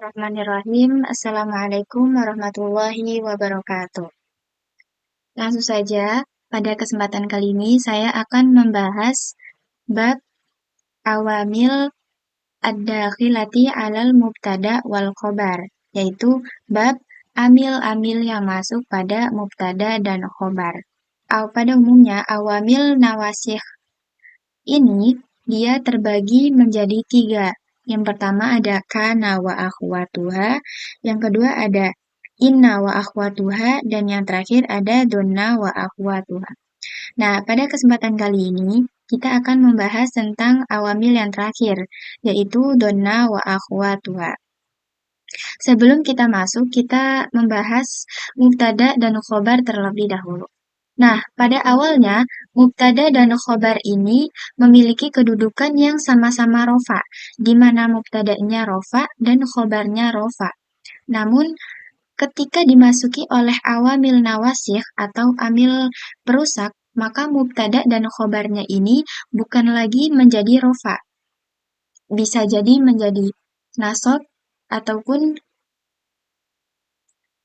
Bismillahirrahmanirrahim. Assalamualaikum warahmatullahi wabarakatuh. Langsung saja, pada kesempatan kali ini saya akan membahas bab awamil ad-dakhilati alal mubtada wal khobar, yaitu bab amil-amil yang masuk pada mubtada dan khobar. Pada umumnya, awamil nawasikh ini dia terbagi menjadi tiga. Yang pertama ada kana wa akhwatuha, yang kedua ada inna wa akhwatuha, dan yang terakhir ada donna wa akhwatuha. Nah, pada kesempatan kali ini kita akan membahas tentang awamil yang terakhir, yaitu donna wa akhwatuha. Sebelum kita masuk, kita membahas mubtada dan khobar terlebih dahulu. Nah, pada awalnya, mubtada dan khobar ini memiliki kedudukan yang sama-sama rofa, di mana mubtadanya rofa dan khobarnya rofa. Namun, ketika dimasuki oleh awamil nawasikh atau amil perusak, maka mubtada dan khobarnya ini bukan lagi menjadi rofa. Bisa jadi menjadi nasab ataupun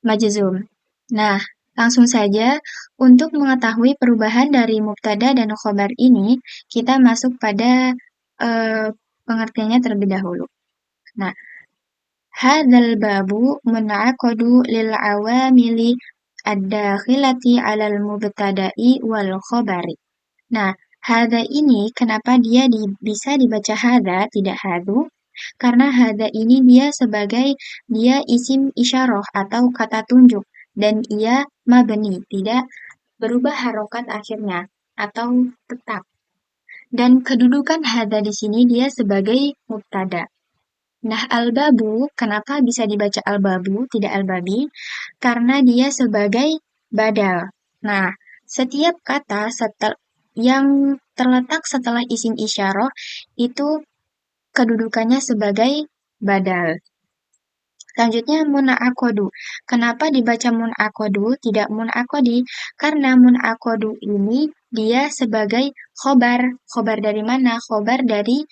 majzum. Nah, langsung saja untuk mengetahui perubahan dari mubtada dan khobar ini, kita masuk pada pengertiannya terlebih dahulu. Nah, hadzal babu mun'aqadu lil awamili ad-dakhilati 'alal mubtada'i wal khabari. Nah, hadza ini kenapa dia bisa dibaca hadza tidak hadu? Karena hadza ini dia isim isyarah atau kata tunjuk dan ia mabni, tidak berubah harokat akhirnya atau tetap. Dan kedudukan hadza di sini dia sebagai mubtada. Nah, al-babu, kenapa bisa dibaca al-babu, tidak al-babi? Karena dia sebagai badal. Nah, setiap kata yang terletak setelah isim isyarah itu kedudukannya sebagai badal. Selanjutnya mun'aqadu. Kenapa dibaca mun'aqadu, tidak mun'aqadi? Karena mun'aqadu ini dia sebagai khobar. Khobar dari mana? Khobar dari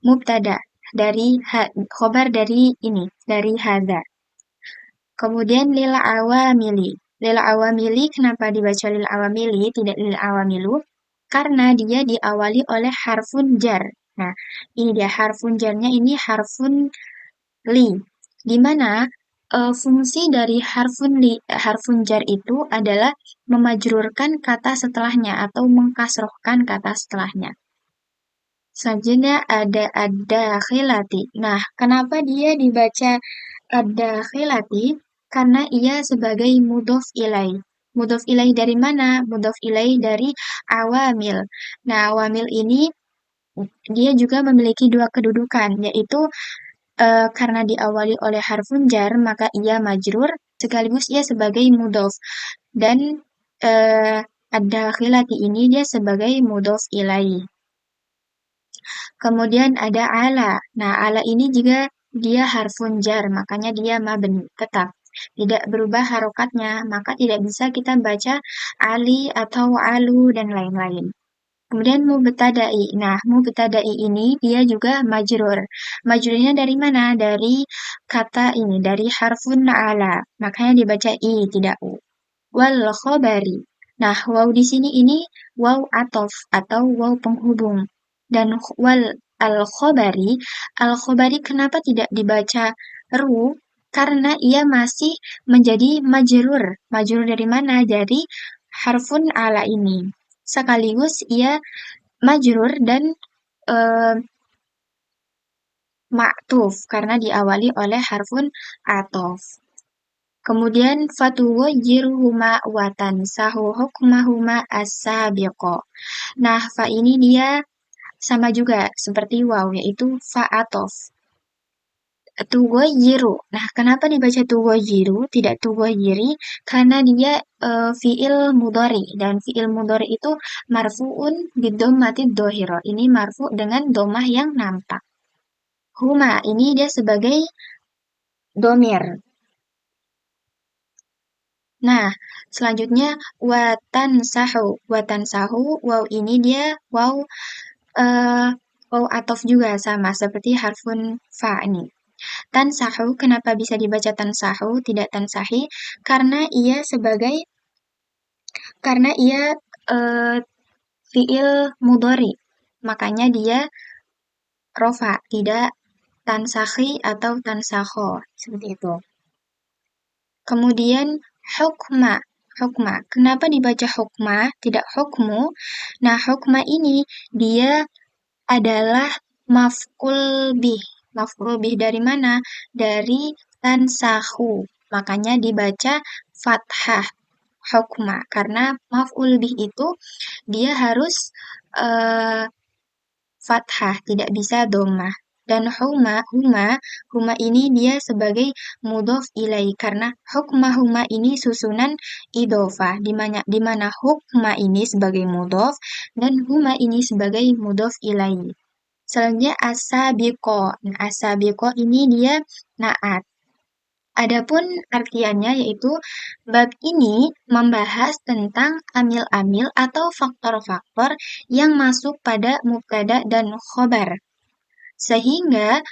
mubtada. Khobar dari hadza. Kemudian lil awamili. Lil awamili, kenapa dibaca lil awamili, tidak lil awamilu? Karena dia diawali oleh harfun jar. Nah, ini dia harfun jarnya ini harfun li. Di mana fungsi dari harfun jar itu adalah memajrurkan kata setelahnya atau mengkasrohkan kata setelahnya. Selanjutnya ada ad-dakhilati. Nah, kenapa dia dibaca ad-dakhilati? Karena ia sebagai mudhof ilai. Mudhof ilai dari mana? Mudhof ilai dari awamil. Nah, awamil ini dia juga memiliki dua kedudukan, yaitu karena diawali oleh harfun jar, maka ia majrur, sekaligus ia sebagai mudhof. Dan ad-dakhilati ini dia sebagai mudhof ilai. Kemudian ada ala. Nah, ala ini juga dia harfun jar, makanya dia mabni, tetap. Tidak berubah harokatnya, maka tidak bisa kita baca ali atau alu dan lain-lain. Kemudian mubtada'i. Nah, mubtada'i ini dia juga majrur. Majrurnya dari mana? Dari kata ini, dari harfun ala. Makanya dibaca i, tidak u. Wal khobari. Nah, waw di sini ini waw atof atau waw penghubung. Dan al-khobari kenapa tidak dibaca ru? Karena ia masih menjadi majrur. Majrur dari mana? Dari harfun ala ini. Sekaligus ia majrur dan ma'tuf karena diawali oleh harfun atof. Kemudian fatuwajjiruhuma wa tansahu hukmahuma as-sabiqa. Nah, fa ini dia sama juga seperti waw, yaitu fa atof. Tuwajjiru. Nah, kenapa dibaca tuwajjiru, tidak tuwajjiri? Karena dia fi'il mudhari, dan fi'il mudhari itu marfu'un bidhammatid dhahirah. Ini marfu dengan domah yang nampak. Huma, ini dia sebagai domir. Nah, selanjutnya watan sahu, waw ini dia waw atof juga sama seperti harfun fa ini. Tansahu, kenapa bisa dibaca tansahu, tidak tansahi? Karena ia eh, fiil mudhari. Makanya dia rofa, tidak tansahi atau tansakho, seperti itu. Kemudian hukma. Hukma. Kenapa dibaca hukma, tidak hukmu? Nah, hukma ini dia adalah maf'ul bih. Maf'ul bih dari mana? Dari tansahu. Makanya dibaca fathah hukma. Karena maf'ul bih itu dia harus eh, fathah, tidak bisa dhammah. Dan huma ini dia sebagai mudhof ilai karena huma ini susunan idhofah di mana hukma ini sebagai mudhof dan huma ini sebagai mudhof ilai. Selanjutnya asabiqo. Nah, asabiqo ini dia naat. Adapun artiannya yaitu bab ini membahas tentang amil-amil atau faktor-faktor yang masuk pada mubtada dan khobar sehingga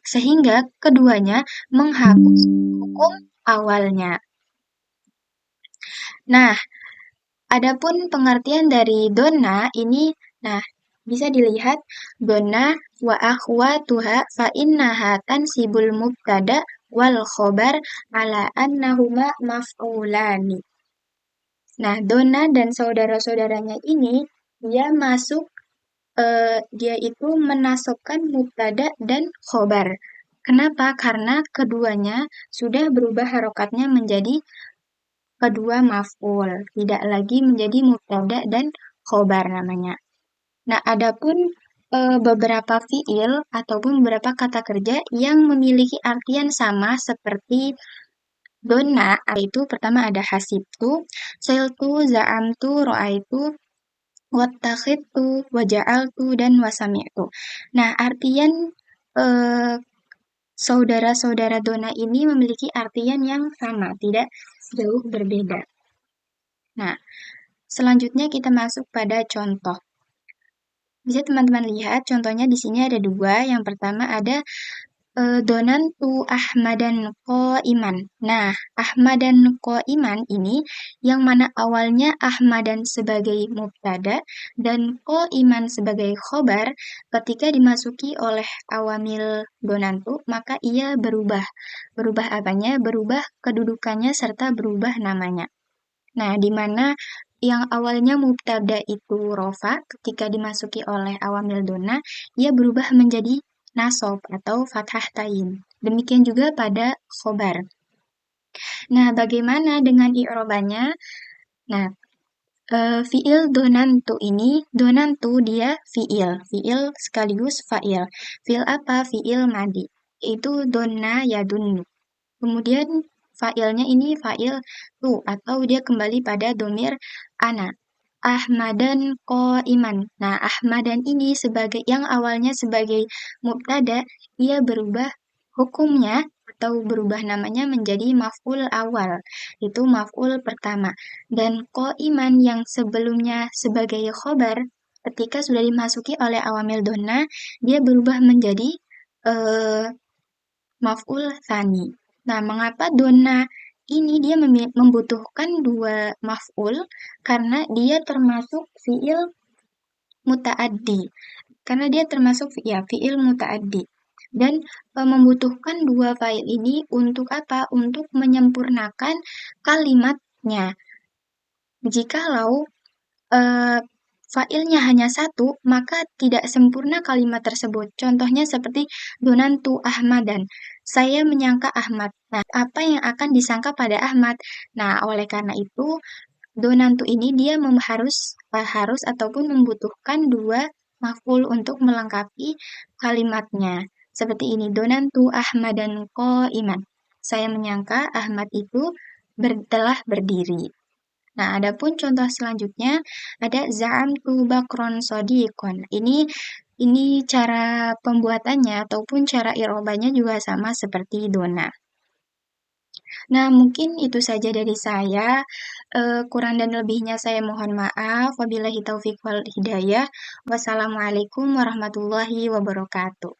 sehingga keduanya menghapus hukum awalnya. Nah, adapun pengertian dari donna ini, nah, bisa dilihat donna wa akhwatuha fa innaha tansibul mubtada wal khobar ala annahuma maf'ulani. Nah, donna dan saudara-saudaranya ini dia itu menasobkan mubtada dan khobar. Kenapa? Karena keduanya sudah berubah harokatnya menjadi kedua maf'ul, tidak lagi menjadi mubtada dan khobar namanya. Nah, adapun beberapa fiil ataupun beberapa kata kerja yang memiliki artian sama seperti donna, yaitu pertama ada hasibtu, sailtu, za'amtu, ro'aitu, wattakhidtu, waja'altu, dan wasami'tu. Nah, artian eh, saudara-saudara dona ini memiliki artian yang sama, tidak jauh berbeda. Nah, selanjutnya kita masuk pada contoh. Bisa teman-teman lihat contohnya di sini ada dua. Yang pertama ada donantu Ahmadan Iman. Nah, Ahmadan Iman ini yang mana awalnya Ahmadan sebagai mubtada dan Iman sebagai khobar, ketika dimasuki oleh awamil donantu, maka ia berubah. Berubah apanya? Berubah kedudukannya serta berubah namanya. Nah, di mana yang awalnya mubtada itu rofa, ketika dimasuki oleh awamil dona, ia berubah menjadi nasob atau fathah tain. Demikian juga pada khobar. Nah, bagaimana dengan i'robannya? Nah, fiil donantu ini, donantu dia fiil sekaligus fa'il. Fiil apa? Fiil madi. Itu donna ya dunnu. Kemudian fa'ilnya ini fa'il tu atau dia kembali pada domir ana. Ahmadan iman. Nah, Ahmadan ini sebagai yang awalnya sebagai mubtada, ia berubah hukumnya atau berubah namanya menjadi maf'ul awal. Itu maf'ul pertama. Dan iman yang sebelumnya sebagai khobar, ketika sudah dimasuki oleh awamil donna, dia berubah menjadi maf'ul tsani. Nah, mengapa donna ini dia membutuhkan dua maf'ul? Karena dia termasuk fi'il muta'addi. Karena dia termasuk fi'il muta'addi. Dan membutuhkan dua fa'il ini untuk apa? Untuk menyempurnakan kalimatnya. Jikalau fa'ilnya hanya satu, maka tidak sempurna kalimat tersebut. Contohnya seperti donantu Ahmadan. Saya menyangka Ahmad. Nah, apa yang akan disangka pada Ahmad? Nah, oleh karena itu, donantu ini dia harus ataupun membutuhkan dua maf'ul untuk melengkapi kalimatnya. Seperti ini, donantu Ahmadan iman. Saya menyangka Ahmad itu telah berdiri. Nah, adapun contoh selanjutnya ada za'amtu bakron sodiqon. Ini cara pembuatannya ataupun cara irobanya juga sama seperti dona. Nah, mungkin itu saja dari saya. Kurang dan lebihnya saya mohon maaf. Wabillahi taufiq wal hidayah. Wassalamualaikum warahmatullahi wabarakatuh.